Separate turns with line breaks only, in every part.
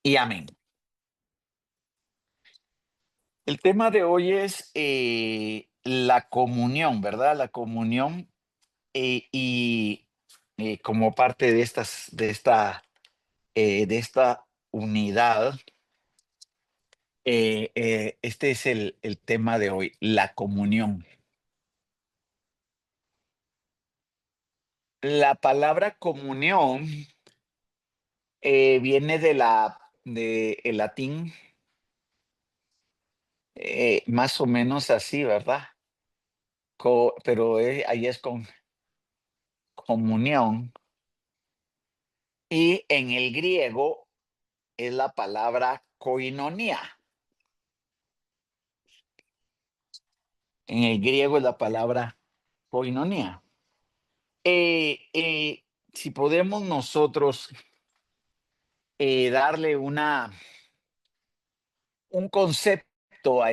y amén. El tema de hoy es la comunión, ¿verdad? La comunión y como parte de esta unidad, este es el tema de hoy, la comunión. La palabra comunión viene de el latín, más o menos así, ¿verdad? Pero ahí es con comunión. Y en el griego es la palabra koinonia. En el griego es la palabra koinonia. Si podemos nosotros darle un concepto a,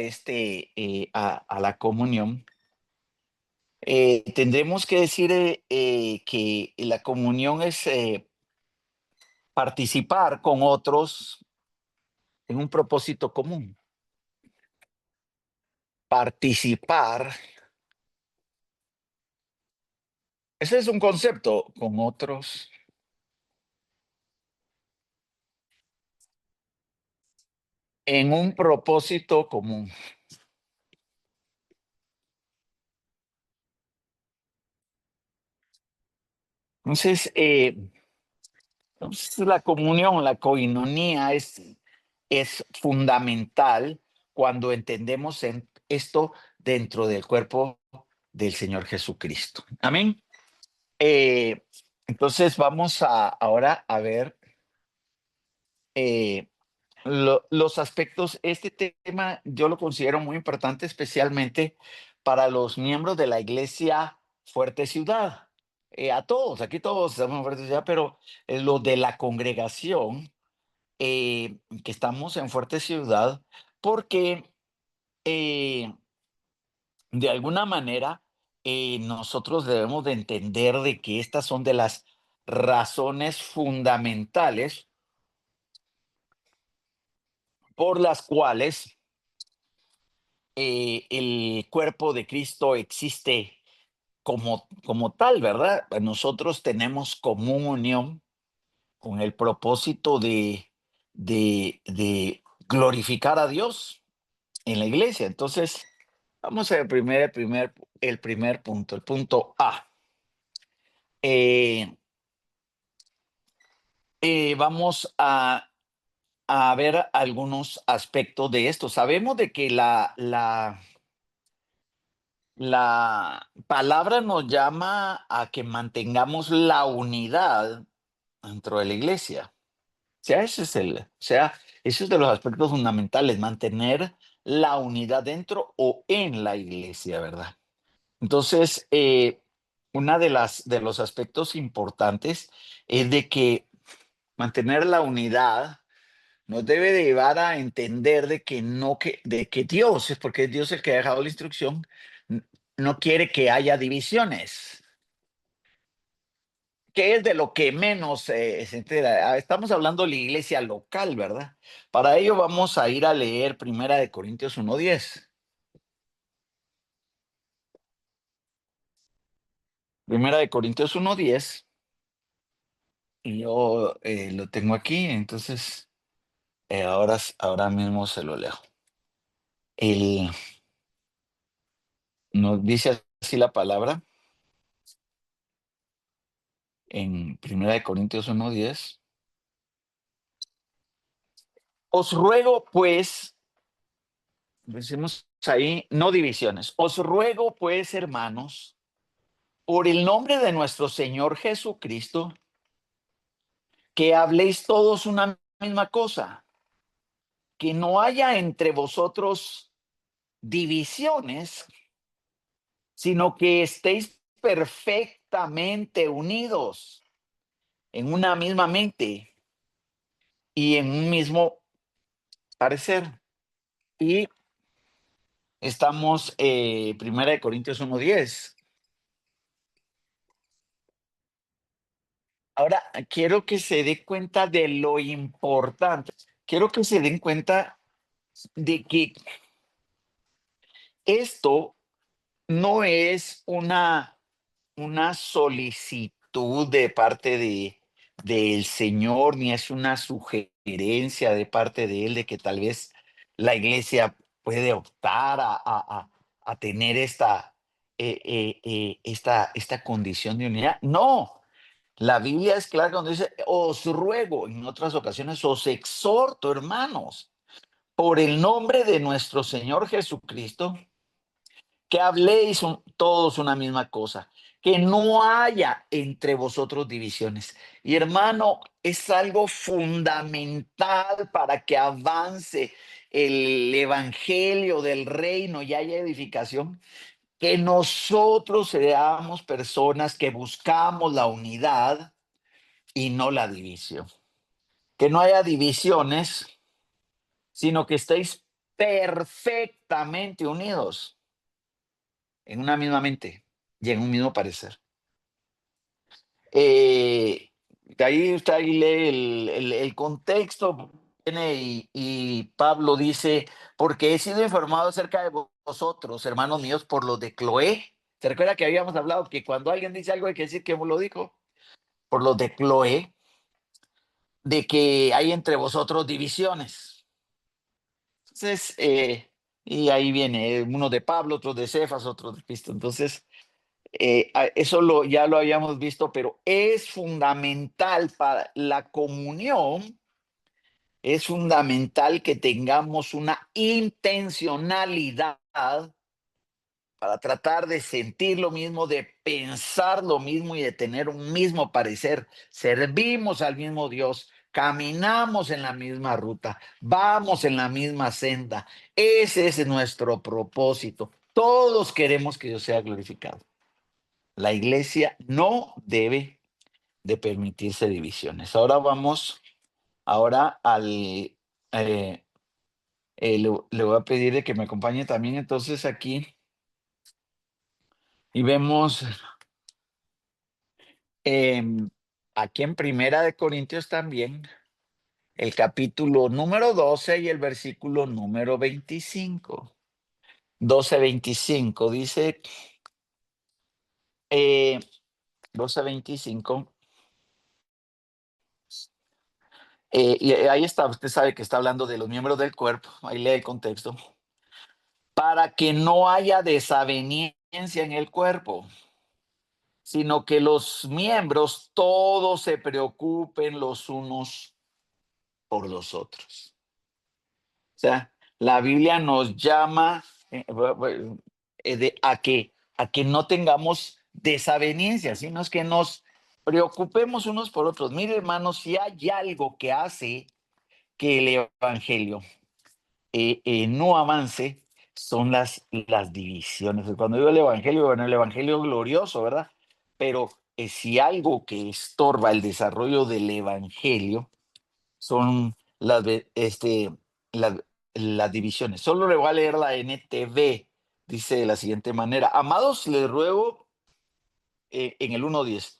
a la comunión, tendremos que decir que la comunión es participar con otros en un propósito común. Participar, ese es un concepto con otros en un propósito común. Entonces, la comunión, la coinonía es fundamental cuando entendemos esto dentro del cuerpo del Señor Jesucristo. Amén. Eh, entonces vamos ahora a ver eh, los aspectos. Este tema yo lo considero muy importante, especialmente para los miembros de la iglesia Fuerte Ciudad. A todos, aquí todos estamos en Fuerte Ciudad, pero lo de la congregación que estamos en Fuerte Ciudad, porque de alguna manera nosotros debemos de entender de que estas son de las razones fundamentales por las cuales el cuerpo de Cristo existe como tal, ¿verdad? Nosotros tenemos comunión con el propósito de glorificar a Dios en la iglesia. Entonces, vamos a ver primero el primer punto, el punto A. Eh, vamos a ver algunos aspectos de esto. Sabemos de que la palabra nos llama a que mantengamos la unidad dentro de la iglesia. Ese es de los aspectos fundamentales, mantener la unidad dentro o en la iglesia, ¿verdad? Entonces, una de los aspectos importantes es de que mantener la unidad nos debe de llevar a entender de que no de que Dios, es porque es Dios el que ha dejado la instrucción, no quiere que haya divisiones, que es de lo que menos se entera. Estamos hablando de la iglesia local, ¿verdad? Para ello vamos a ir a leer Primera de Corintios 1:10. Primera de Corintios 1:10, y yo lo tengo aquí, entonces ahora mismo se lo leo. El, nos dice así la palabra en Primera de Corintios 1:10. Os ruego, pues, decimos ahí, no divisiones. Os ruego, pues, hermanos, por el nombre de nuestro Señor Jesucristo, que habléis todos una misma cosa, que no haya entre vosotros divisiones, sino que estéis perfectamente unidos en una misma mente y en un mismo parecer. Y estamos, Primera de Corintios 1:10. Ahora, quiero que se dé cuenta de lo importante quiero que se den cuenta de que esto no es una solicitud de parte del Señor, ni es una sugerencia de parte de Él de que tal vez la iglesia puede optar a tener esta condición de unidad. No, la Biblia es clara cuando dice, os ruego, en otras ocasiones, os exhorto, hermanos, por el nombre de nuestro Señor Jesucristo, que habléis todos una misma cosa, que no haya entre vosotros divisiones. Y hermano, es algo fundamental para que avance el evangelio del reino y haya edificación, que nosotros seamos personas que buscamos la unidad y no la división. Que no haya divisiones, sino que estéis perfectamente unidos en una misma mente y en un mismo parecer. De ahí usted ahí lee el contexto, viene y Pablo dice, porque he sido informado acerca de vosotros, hermanos míos, por los de Cloé. ¿Se recuerda que habíamos hablado que cuando alguien dice algo hay que decir que lo dijo? Por los de Cloé, de que hay entre vosotros divisiones. Entonces, y ahí viene uno de Pablo, otro de Cefas, otro de Cristo. Entonces, eso ya lo habíamos visto, pero es fundamental para la comunión, es fundamental que tengamos una intencionalidad para tratar de sentir lo mismo, de pensar lo mismo y de tener un mismo parecer. Servimos al mismo Dios, caminamos en la misma ruta, vamos en la misma senda. Ese es nuestro propósito. Todos queremos que Dios sea glorificado. La iglesia no debe de permitirse divisiones. Ahora vamos, ahora le voy a pedir de que me acompañe también entonces aquí y vemos em, aquí en Primera de Corintios también el capítulo número 12 y el versículo número 25. 12:25 dice, eh, 12:25. Y ahí está, usted sabe que está hablando de los miembros del cuerpo, ahí lee el contexto, para que no haya desaveniencia en el cuerpo, sino que los miembros todos se preocupen los unos por los otros. O sea, la Biblia nos llama a que no tengamos desavenencias, sino es que nos preocupemos unos por otros. Mire, hermanos, si hay algo que hace que el evangelio no avance, son las divisiones. Cuando digo el evangelio, bueno, el evangelio glorioso, ¿verdad? Pero si algo que estorba el desarrollo del evangelio son las, las divisiones. Solo le voy a leer la NTV, dice de la siguiente manera: amados, les ruego en el 1:10,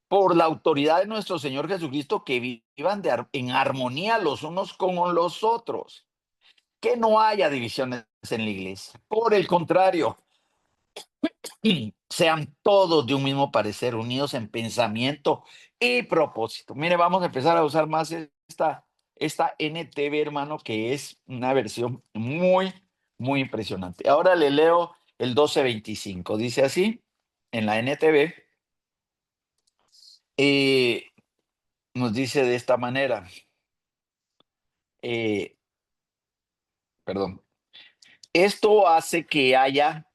por la autoridad de nuestro Señor Jesucristo, que vivan en armonía los unos con los otros, que no haya divisiones en la iglesia. Por el contrario, sean todos de un mismo parecer, unidos en pensamiento y propósito. Mire, vamos a empezar a usar más esta NTV, hermano, que es una versión muy, muy impresionante. Ahora le leo el 12:25. Dice así, en la NTV, eh, nos dice de esta manera, eh, perdón, esto hace que haya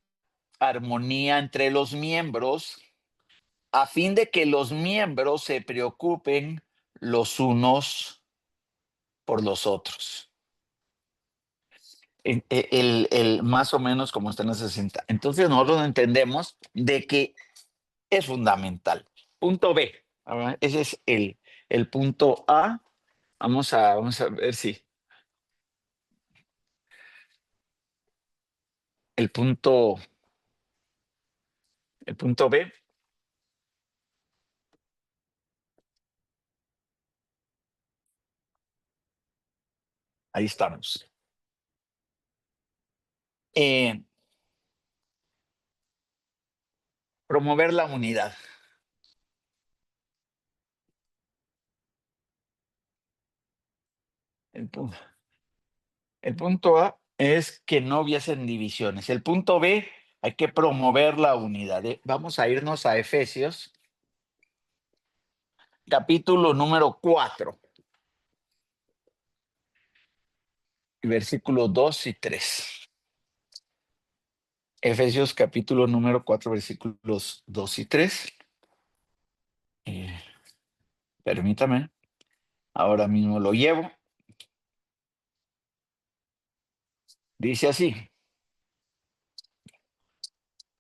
armonía entre los miembros a fin de que los miembros se preocupen los unos por los otros. Más o menos como está en la 60. Entonces nosotros entendemos de que es fundamental. Punto B. Ese es el punto A. Vamos a ver si el punto, el punto B. Ahí estamos. Eh, Promover la unidad. El, pu- el punto A es que no hubiesen divisiones. El punto B, hay que promover la unidad. Vamos a irnos a Efesios, capítulo número 4, versículos 2 y 3. Efesios capítulo número 4, versículos 2 y 3. Eh, Permítame, ahora mismo lo llevo. Dice así.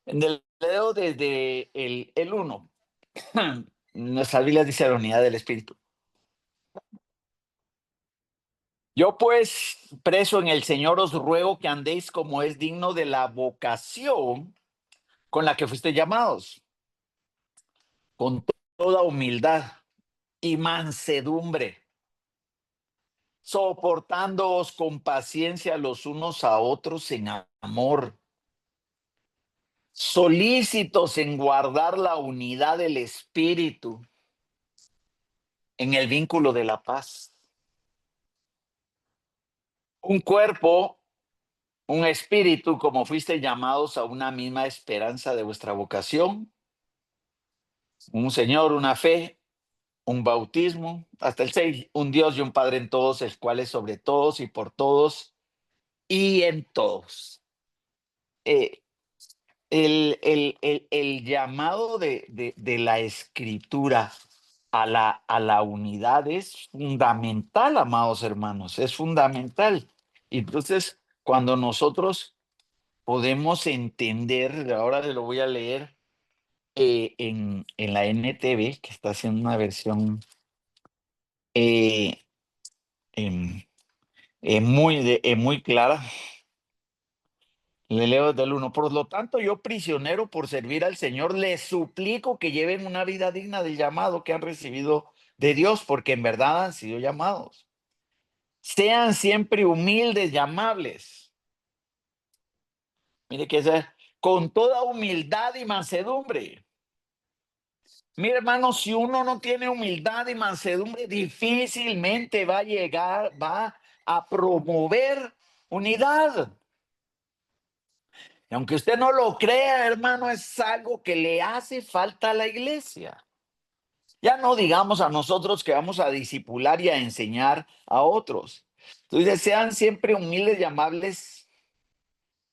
Leo desde el 1. Nuestra Biblia dice la unidad del Espíritu. Yo pues, preso en el Señor, os ruego que andéis como es digno de la vocación con la que fuiste llamados, con toda humildad y mansedumbre, soportándoos con paciencia los unos a otros en amor, solícitos en guardar la unidad del Espíritu en el vínculo de la paz. Un cuerpo, un espíritu, como fuiste llamados a una misma esperanza de vuestra vocación, un Señor, una fe, un bautismo, hasta el 6, un Dios y un Padre en todos, el cual es sobre todos y por todos y en todos. Eh, el llamado de la escritura a la unidad es fundamental, amados hermanos, es fundamental. Y entonces, cuando nosotros podemos entender, ahora le lo voy a leer en la NTV, que está haciendo una versión eh, em, muy clara. Le leo del 1. Por lo tanto, yo prisionero por servir al Señor, les suplico que lleven una vida digna del llamado que han recibido de Dios, porque en verdad han sido llamados. Sean siempre humildes y amables. Mire que es con toda humildad y mansedumbre. Mire, hermano, si uno no tiene humildad y mansedumbre, difícilmente va a llegar, va a promover unidad. Y aunque usted no lo crea, hermano, es algo que le hace falta a la iglesia. Ya no digamos a nosotros que vamos a discipular y a enseñar a otros. Entonces, sean siempre humildes y amables,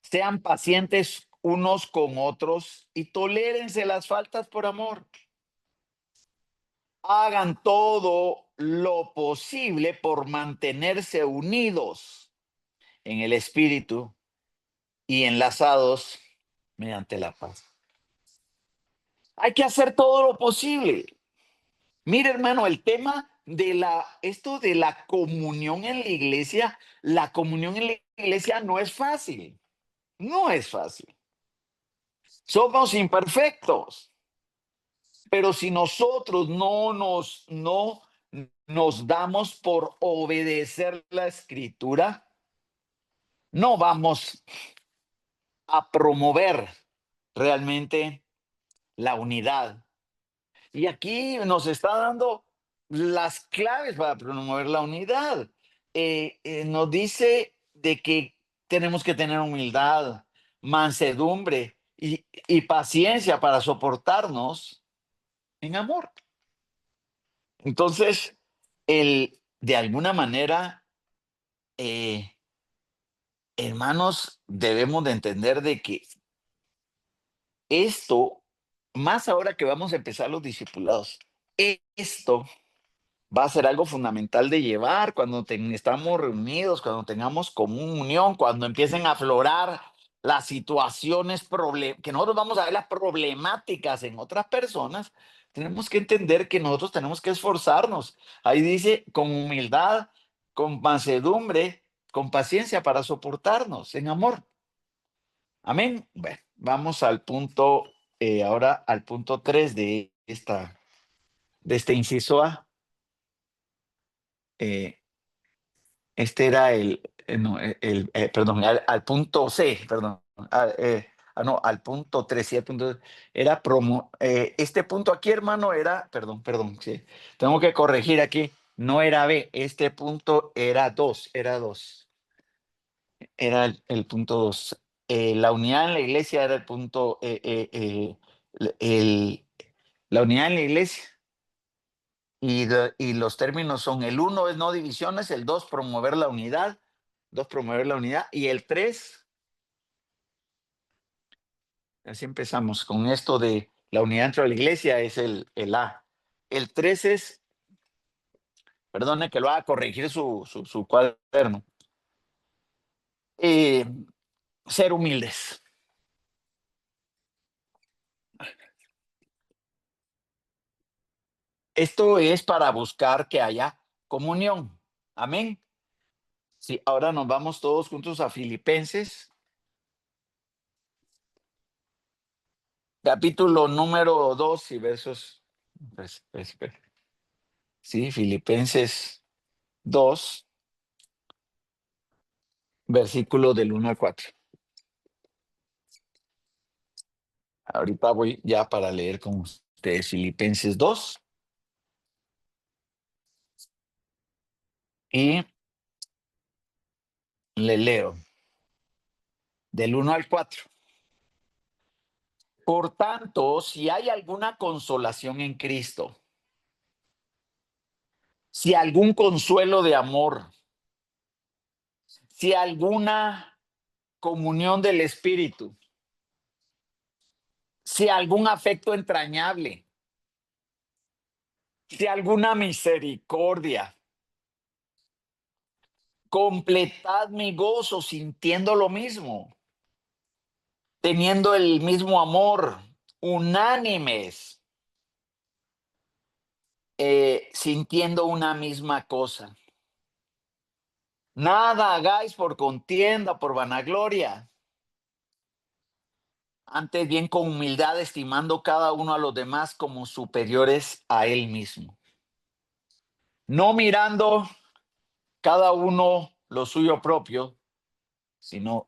sean pacientes unos con otros y tolérense las faltas por amor. Hagan todo lo posible por mantenerse unidos en el espíritu y enlazados mediante la paz. Hay que hacer todo lo posible. Mire, hermano, el tema esto de la comunión en la comunión en la iglesia no es fácil. No es fácil. Somos imperfectos, pero si nosotros no nos damos por obedecer la escritura, no vamos a promover realmente la unidad. Y aquí nos está dando las claves para promover la unidad. Nos dice de que tenemos que tener humildad, mansedumbre y paciencia para soportarnos en amor. Entonces, de alguna manera, eh, hermanos, debemos de entender de que esto, más ahora que vamos a empezar los discipulados, esto va a ser algo fundamental de llevar cuando estamos reunidos, cuando tengamos comunión, cuando empiecen a aflorar las situaciones que nosotros vamos a ver las problemáticas en otras personas. Tenemos que entender que nosotros tenemos que esforzarnos. Ahí dice, con humildad, con mansedumbre, con paciencia para soportarnos en amor. Amén. Bueno, vamos al punto, ahora al punto 3 de este inciso A. Este era no, perdón, al punto C, perdón. No, al punto 3, sí, al punto, era este punto aquí, hermano, era, perdón, sí, tengo que corregir aquí, no era B, este punto era el punto 2. La unidad en la iglesia era el punto, la unidad en la iglesia. Y los términos son: el uno es no divisiones, el 2 promover la unidad, y el 3, así empezamos con esto de la unidad dentro de la iglesia, es el A. El 3 es, perdone que lo haga corregir su cuaderno, eh, ser humildes. Esto es para buscar que haya comunión. Amén. Sí, ahora nos vamos todos juntos a Filipenses, capítulo número 2 y versos. Sí, Filipenses 2, versículo del 1 al 4. Ahorita voy ya para leer con ustedes Filipenses 2 y le leo del 1 al 4. Por tanto, si hay alguna consolación en Cristo, si algún consuelo de amor, si alguna comunión del Espíritu, si algún afecto entrañable, si alguna misericordia, completad mi gozo sintiendo lo mismo, teniendo el mismo amor, unánimes, sintiendo una misma cosa. Nada hagáis por contienda, por vanagloria, antes bien con humildad, estimando cada uno a los demás como superiores a él mismo, no mirando cada uno lo suyo propio, sino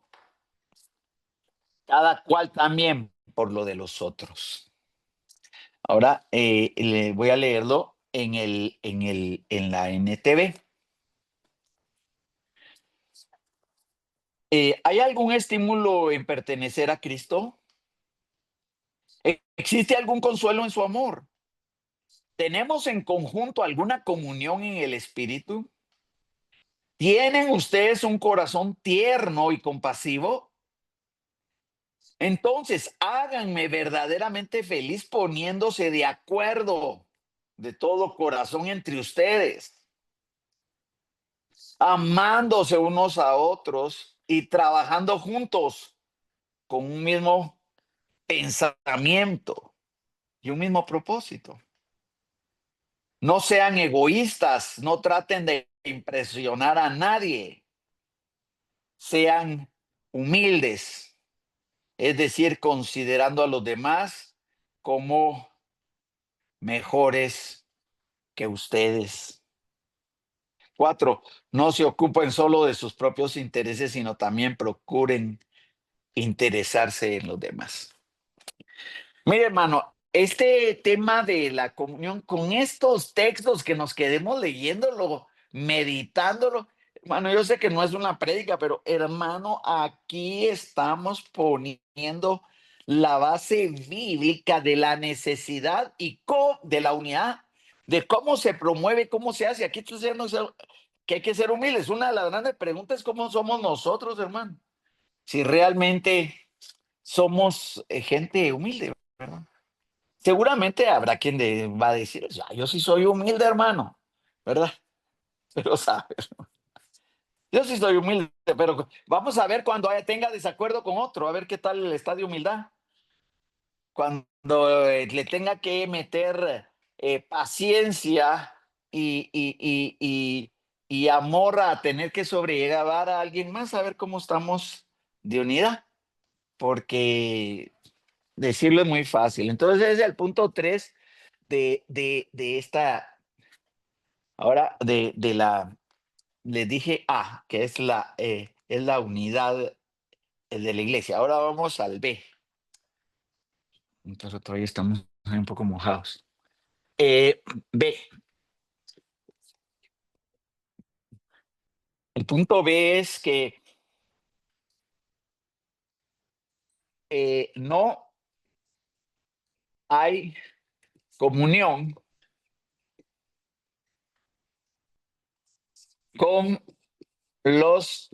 cada cual también por lo de los otros. Ahora le voy a leerlo en la NTV. ¿Hay algún estímulo en pertenecer a Cristo? ¿Existe algún consuelo en su amor? ¿Tenemos en conjunto alguna comunión en el Espíritu? ¿Tienen ustedes un corazón tierno y compasivo? Entonces, háganme verdaderamente feliz poniéndose de acuerdo de todo corazón entre ustedes, amándose unos a otros y trabajando juntos con un mismo pensamiento y un mismo propósito. No sean egoístas, no traten de impresionar a nadie, sean humildes, es decir, considerando a los demás como mejores que ustedes. 4, no se ocupen solo de sus propios intereses, sino también procuren interesarse en los demás. Mire, hermano, este tema de la comunión, con estos textos que nos quedemos leyéndolo, meditándolo, hermano, yo sé que no es una prédica, pero hermano, aquí estamos poniendo la base bíblica de la necesidad y de la unidad, de cómo se promueve, cómo se hace. Aquí tú que hay que ser humildes. Una de las grandes preguntas es cómo somos nosotros, hermano. Si realmente somos gente humilde, ¿verdad? Seguramente habrá quien va a decir: ya, yo sí soy humilde, hermano, ¿verdad? Pero sabes, yo sí soy humilde, pero vamos a ver cuando tenga desacuerdo con otro, a ver qué tal el estado de humildad. Cuando le tenga que meter paciencia y amor a tener que sobrellevar a alguien más, a ver cómo estamos de unidad, porque decirlo es muy fácil. Entonces, ese es el punto 3 de esta, ahora de la les dije A, que es la unidad de la iglesia. Ahora vamos al B. Entonces todavía estamos ahí un poco mojados. B. El punto B es que no hay comunión con los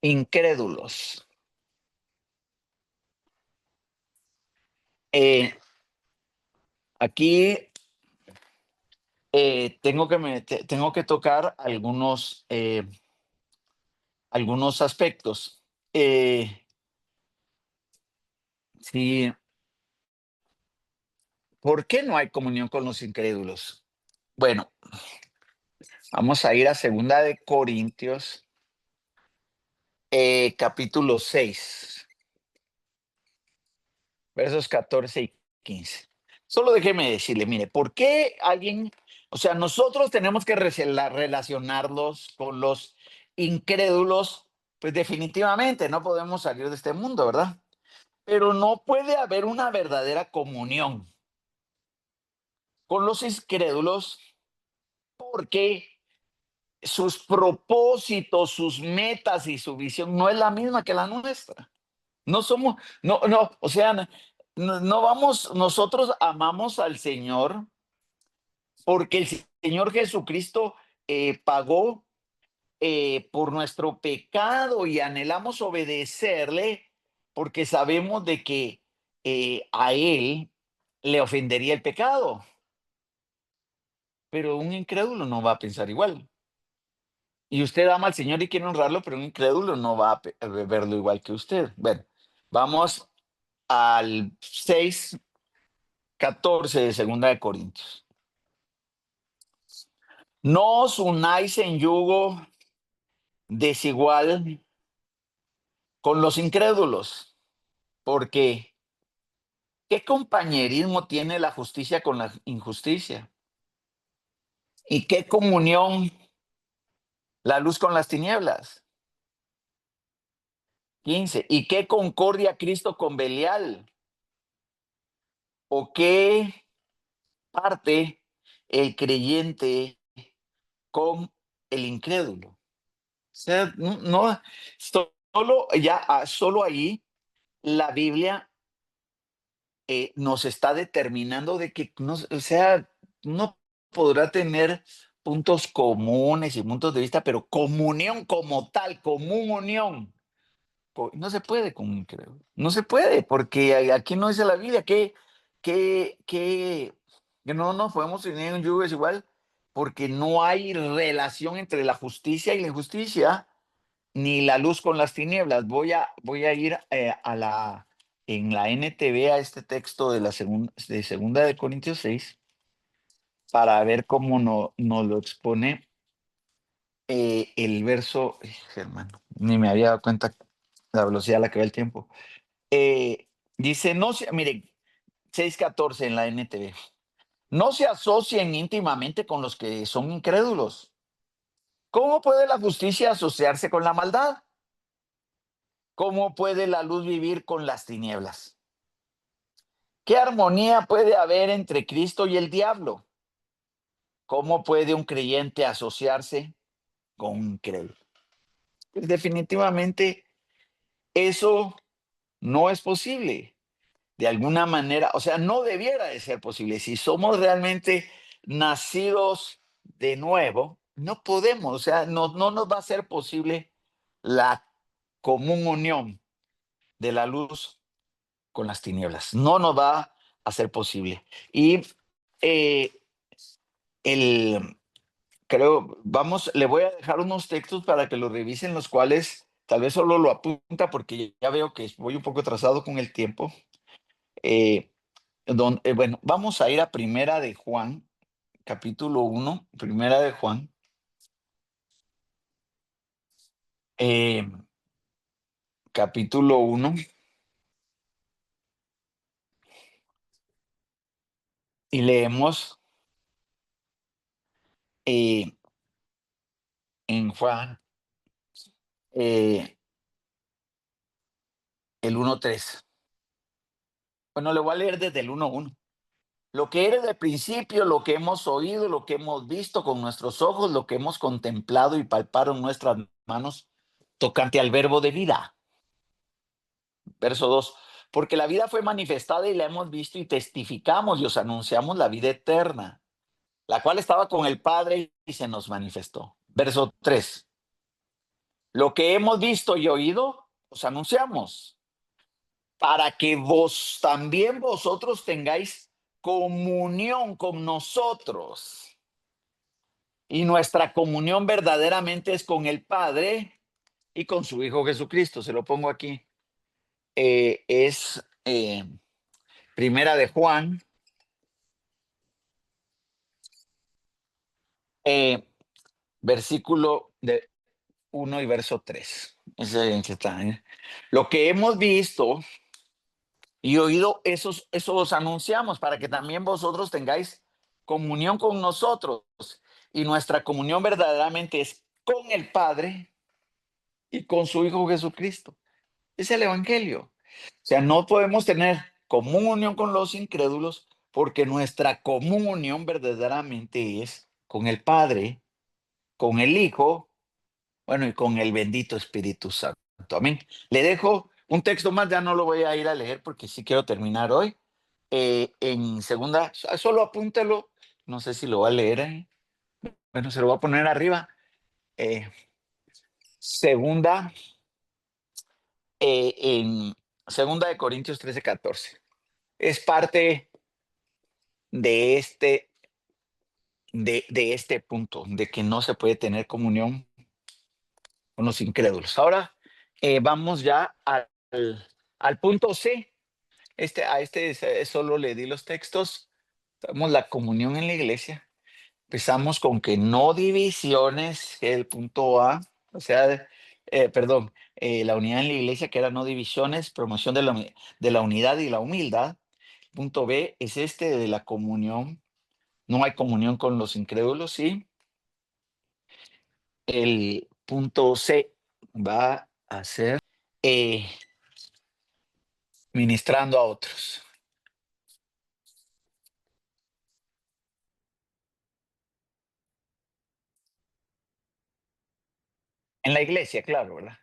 incrédulos. Eh, aquí tengo que tocar algunos aspectos. Sí, ¿por qué no hay comunión con los incrédulos? Bueno, vamos a ir a Segunda de Corintios, capítulo 6, versos 14 y 15. Solo déjeme decirle, mire, ¿por qué alguien, o sea, nosotros tenemos que relacionarlos con los incrédulos? Pues definitivamente no podemos salir de este mundo, ¿verdad? Pero no puede haber una verdadera comunión con los incrédulos porque sus propósitos, sus metas y su visión no es la misma que la nuestra. No somos, no, o sea, no vamos, nosotros amamos al Señor porque el Señor Jesucristo pagó por nuestro pecado y anhelamos obedecerle porque sabemos de que a Él le ofendería el pecado, pero un incrédulo no va a pensar igual. Y usted ama al Señor y quiere honrarlo, pero un incrédulo no va a verlo igual que usted. Bueno, vamos al 6:14 de Segunda de Corintios. No os unáis en yugo desigual con los incrédulos, porque ¿qué compañerismo tiene la justicia con la injusticia? ¿Y qué comunión la luz con las tinieblas? 15. ¿Y qué concordia Cristo con Belial? ¿O qué parte el creyente con el incrédulo? O sea, solo ahí la Biblia nos está determinando de que, no, o sea, no podrá tener puntos comunes y puntos de vista, pero comunión como tal, común unión, no se puede con un incrédulo. No se puede, porque aquí no dice la Biblia que no nos podemos tener un yugo desigual, porque no hay relación entre la justicia y la injusticia, ni la luz con las tinieblas. Voy a ir en la NTV a este texto de Segunda de Corintios 6 para ver cómo nos lo expone el verso. Hermano, ni me había dado cuenta la velocidad a la que va el tiempo. Dice, no se, miren, 6:14 en la NTV. No se asocien íntimamente con los que son incrédulos. ¿Cómo puede la justicia asociarse con la maldad? ¿Cómo puede la luz vivir con las tinieblas? ¿Qué armonía puede haber entre Cristo y el diablo? ¿Cómo puede un creyente asociarse con un incrédulo? Pues definitivamente eso no es posible. De alguna manera, o sea, no debiera de ser posible. Si somos realmente nacidos de nuevo, no podemos, o sea, no nos va a ser posible la común unión de la luz con las tinieblas. No nos va a ser posible. Y eh, el, le voy a dejar unos textos para que lo revisen, los cuales tal vez solo lo apunta porque ya veo que voy un poco atrasado con el tiempo. Eh, bueno, vamos a ir a Primera de Juan, capítulo 1, Primera de Juan, eh, capítulo 1, y leemos en Juan el 1:3. Bueno, le voy a leer desde el 1:1. Lo que era del principio, lo que hemos oído, lo que hemos visto con nuestros ojos, lo que hemos contemplado y palparon nuestras manos tocante al verbo de vida. Verso 2. Porque la vida fue manifestada y la hemos visto y testificamos y os anunciamos la vida eterna, la cual estaba con el Padre y se nos manifestó. Verso 3. Lo que hemos visto y oído, os anunciamos, para que vos también vosotros tengáis comunión con nosotros. Y nuestra comunión verdaderamente es con el Padre y con su Hijo Jesucristo. Se lo pongo aquí. Es Primera de Juan, versículo de 1 y verso 3. Ese que está, ¿eh? Lo que hemos visto y oído, eso os anunciamos, para que también vosotros tengáis comunión con nosotros. Y nuestra comunión verdaderamente es con el Padre y con su Hijo Jesucristo. Es el Evangelio. O sea, no podemos tener comunión con los incrédulos porque nuestra comunión verdaderamente es con el Padre, con el Hijo, bueno, y con el bendito Espíritu Santo. Amén. Le dejo un texto más, ya no lo voy a ir a leer porque sí quiero terminar hoy. En segunda, solo apúntelo, no sé si lo va a leer. Bueno, se lo voy a poner arriba. Eh, segunda, en segunda de Corintios 13:14. Es parte de este punto, de que no se puede tener comunión con los incrédulos. Ahora vamos ya al punto C. Solo le di los textos. Tenemos la comunión en la iglesia. Empezamos con que no divisiones, el punto A, o sea, perdón, la unidad en la iglesia, que era no divisiones, promoción de la unidad y la humildad. Punto B es de la comunión. No hay comunión con los incrédulos, ¿sí? El punto C va a ser eh, ministrando a otros. En la iglesia, claro, ¿verdad?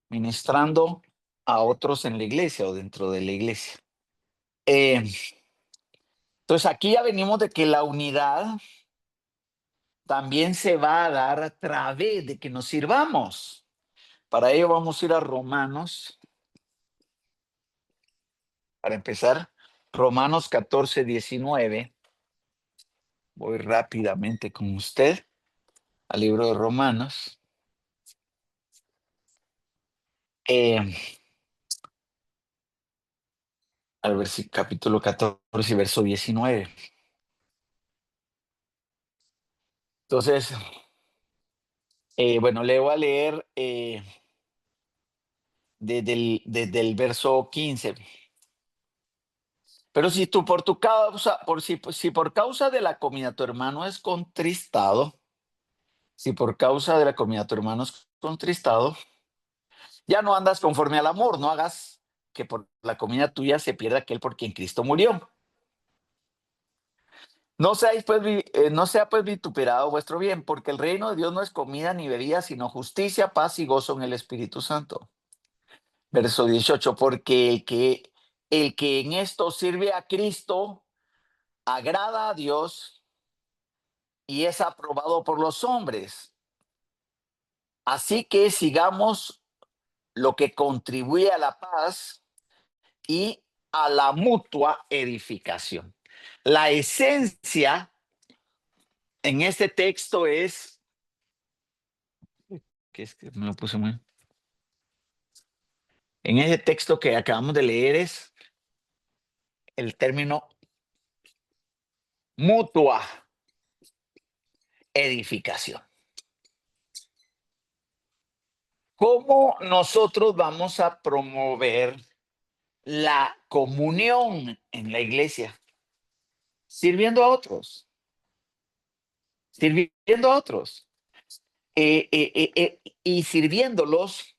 Ministrando a otros en la iglesia o dentro de la iglesia. Eh, entonces aquí ya venimos de que la unidad también se va a dar a través de que nos sirvamos. Para ello vamos a ir a Romanos, para empezar, Romanos 14:19. Voy rápidamente con usted al libro de Romanos. Eh, Al capítulo 14 y verso 19. Entonces, bueno, le voy a leer desde el verso 15. Pero si tú por tu causa, si por causa de la comida tu hermano es contristado, si por causa de la comida tu hermano es contristado, ya no andas conforme al amor, no hagas que por la comida tuya se pierda aquel por quien Cristo murió. No sea pues vituperado vuestro bien, porque el reino de Dios no es comida ni bebida, sino justicia, paz y gozo en el Espíritu Santo. Verso 18, porque el que en esto sirve a Cristo agrada a Dios y es aprobado por los hombres. Así que sigamos lo que contribuye a la paz y a la mutua edificación. La esencia en este texto es, que es que me lo puse muy, en ese texto que acabamos de leer es el término mutua edificación. ¿Cómo nosotros vamos a promover la comunión en la iglesia? Sirviendo a otros. sirviendo a otros, y sirviéndolos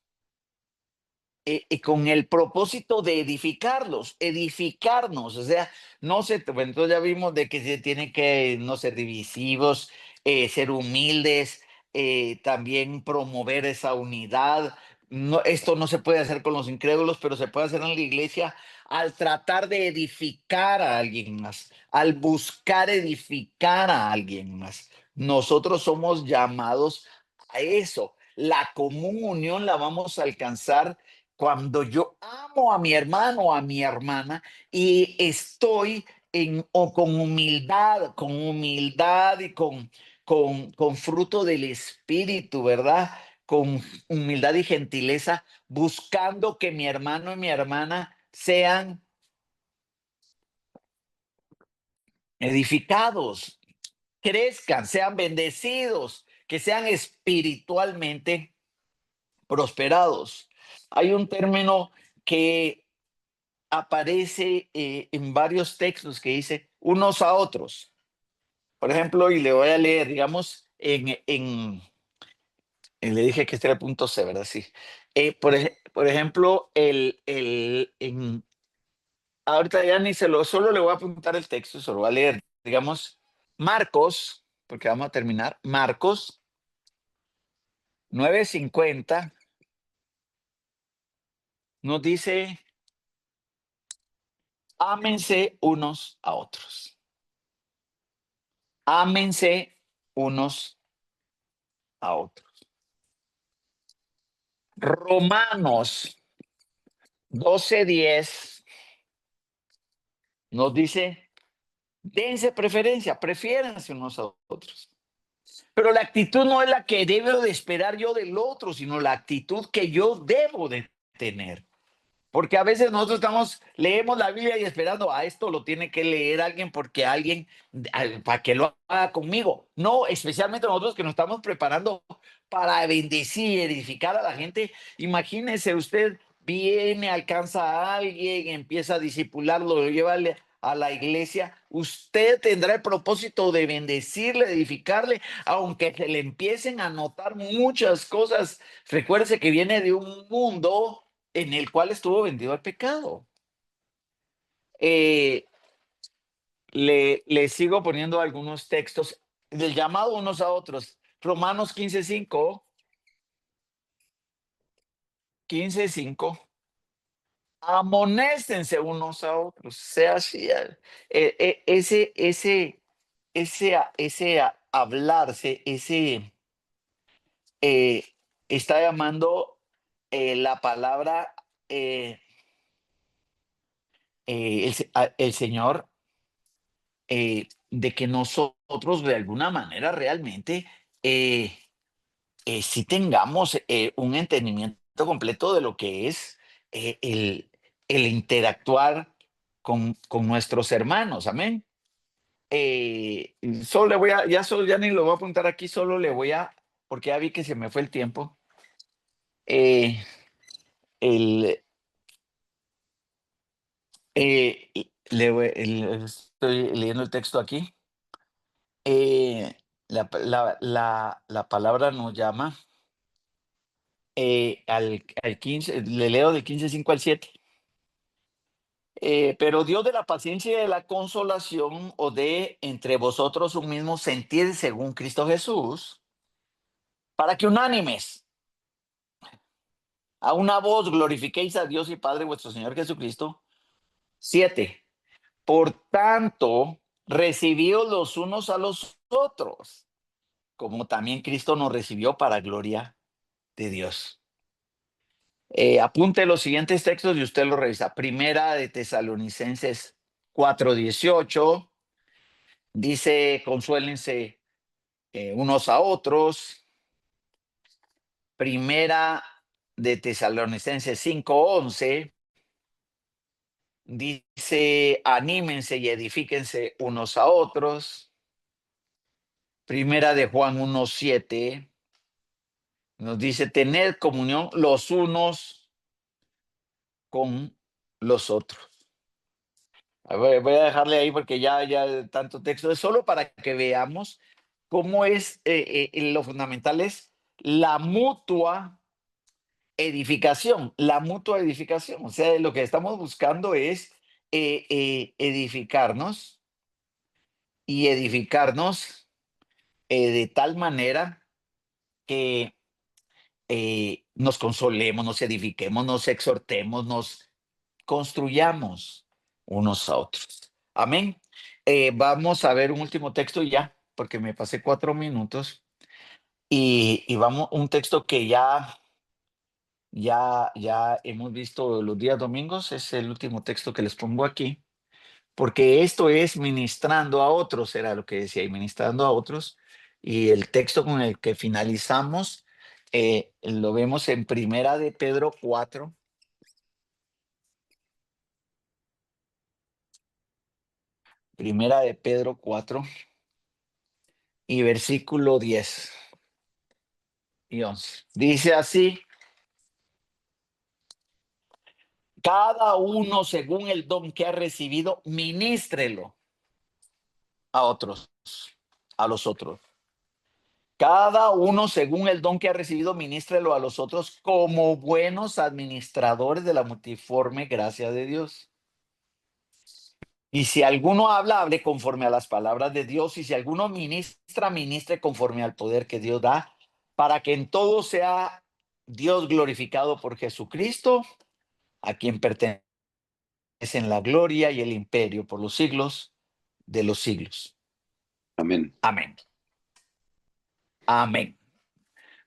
con el propósito de edificarlos, edificarnos, o sea, no sé, bueno, entonces ya vimos de que se tiene que no ser divisivos, ser humildes, también promover esa unidad. No, esto no se puede hacer con los incrédulos, pero se puede hacer en la iglesia al tratar de edificar a alguien más, al buscar edificar a alguien más. Nosotros somos llamados a eso. La común unión la vamos a alcanzar cuando yo amo a mi hermano o a mi hermana y estoy o con humildad y con fruto del Espíritu, ¿verdad? Con humildad y gentileza, buscando que mi hermano y mi hermana sean edificados, crezcan, sean bendecidos, que sean espiritualmente prosperados. Hay un término que aparece en varios textos que dice unos a otros. Por ejemplo, y le voy a leer, digamos, le dije que este era el punto C, ¿verdad? Sí. Por ejemplo, ahorita ya ni se lo, solo le voy a apuntar el texto, solo voy a leer, digamos, Marcos, porque vamos a terminar, Marcos 9:50 nos dice, ámense unos a otros, ámense unos a otros. Romanos 12:10 nos dice, dense preferencia, prefiéranse unos a otros. Pero la actitud no es la que debo de esperar yo del otro, sino la actitud que yo debo de tener. Porque a veces nosotros leemos la Biblia y esperando, a esto lo tiene que leer alguien porque alguien, para que lo haga conmigo. No, especialmente nosotros que nos estamos preparando para bendecir, edificar a la gente. Imagínese usted, viene, alcanza a alguien, empieza a discipularlo, lo lleva a la iglesia. Usted tendrá el propósito de bendecirle, edificarle, aunque se le empiecen a notar muchas cosas. Recuérdese que viene de un mundo en el cual estuvo vendido al pecado. Eh, le sigo poniendo algunos textos del llamado unos a otros. Romanos 15:5, amonéstense unos a otros. Sea así, ese hablarse, eh, está llamando la palabra, el Señor, de que nosotros de alguna manera realmente sí tengamos un entendimiento completo de lo que es el interactuar con nuestros hermanos, amén. Solo le voy a, ya ni lo voy a apuntar aquí, solo le voy a, porque ya vi que se me fue el tiempo. eh, el, estoy leyendo el texto aquí. Eh, la palabra nos llama al 15, le leo del 15:5 al 7. Pero Dios de la paciencia y de la consolación o de entre vosotros un mismo sentir según Cristo Jesús, para que unánimes a una voz glorifiquéis a Dios y Padre vuestro Señor Jesucristo. 7. Por tanto, recibíos los unos a los otros, como también Cristo nos recibió para gloria de Dios. Apunte los siguientes textos y usted lo revisa. Primera de Tesalonicenses 4:18 dice, consuélense unos a otros. Primera de Tesalonicenses 5:11 dice, anímense y edifíquense unos a otros. Primera de Juan 1:7 nos dice, tener comunión los unos con los otros. Voy a dejarle ahí porque ya tanto texto es solo para que veamos cómo es, lo fundamental es la mutua edificación, la mutua edificación. O sea, lo que estamos buscando es edificarnos y edificarnos de tal manera que nos consolemos, nos edifiquemos, nos exhortemos, nos construyamos unos a otros. Amén. Vamos a ver un último texto y ya, porque me pasé 4 minutos. Y vamos, un texto que ya hemos visto los días domingos, es el último texto que les pongo aquí, porque esto es ministrando a otros, era lo que decía, y ministrando a otros. Y el texto con el que finalizamos lo vemos en Primera de Pedro 4, Primera de Pedro 4 y versículo 10 y 11. Dice así: cada uno según el don que ha recibido, ministrelo a otros, a los otros. Cada uno según el don que ha recibido, ministrelo a los otros como buenos administradores de la multiforme gracia de Dios. Y si alguno habla, hable conforme a las palabras de Dios. Y si alguno ministra, ministre conforme al poder que Dios da, para que en todo sea Dios glorificado por Jesucristo, a quien pertenecen la gloria y el imperio por los siglos de los siglos.
Amén.
Amén. Amén.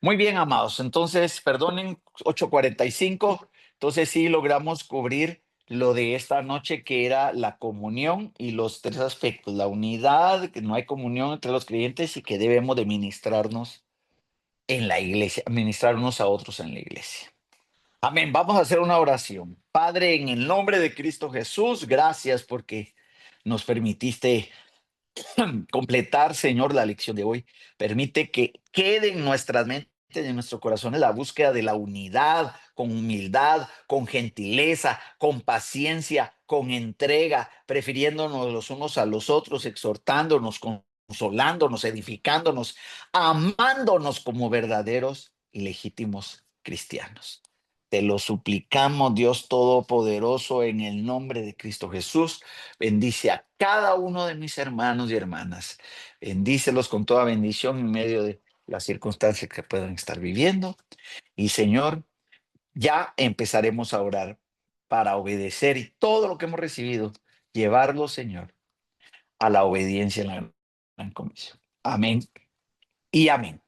Muy bien, amados. Entonces, perdonen, 8:45. Entonces sí logramos cubrir lo de esta noche, que era la comunión y los tres aspectos: la unidad, que no hay comunión entre los creyentes y que debemos de ministrarnos en la iglesia, ministrar unos a otros en la iglesia. Amén. Vamos a hacer una oración. Padre, en el nombre de Cristo Jesús, gracias porque nos permitiste completar, Señor, la lección de hoy. Permite que quede en nuestras mentes y en nuestro corazón la búsqueda de la unidad, con humildad, con gentileza, con paciencia, con entrega, prefiriéndonos los unos a los otros, exhortándonos, consolándonos, edificándonos, amándonos como verdaderos y legítimos cristianos. Te lo suplicamos, Dios Todopoderoso, en el nombre de Cristo Jesús. Bendice a cada uno de mis hermanos y hermanas. Bendícelos con toda bendición en medio de las circunstancias que puedan estar viviendo. Y Señor, ya empezaremos a orar para obedecer y todo lo que hemos recibido, llevarlo, Señor, a la obediencia en la gran comisión. Amén y amén.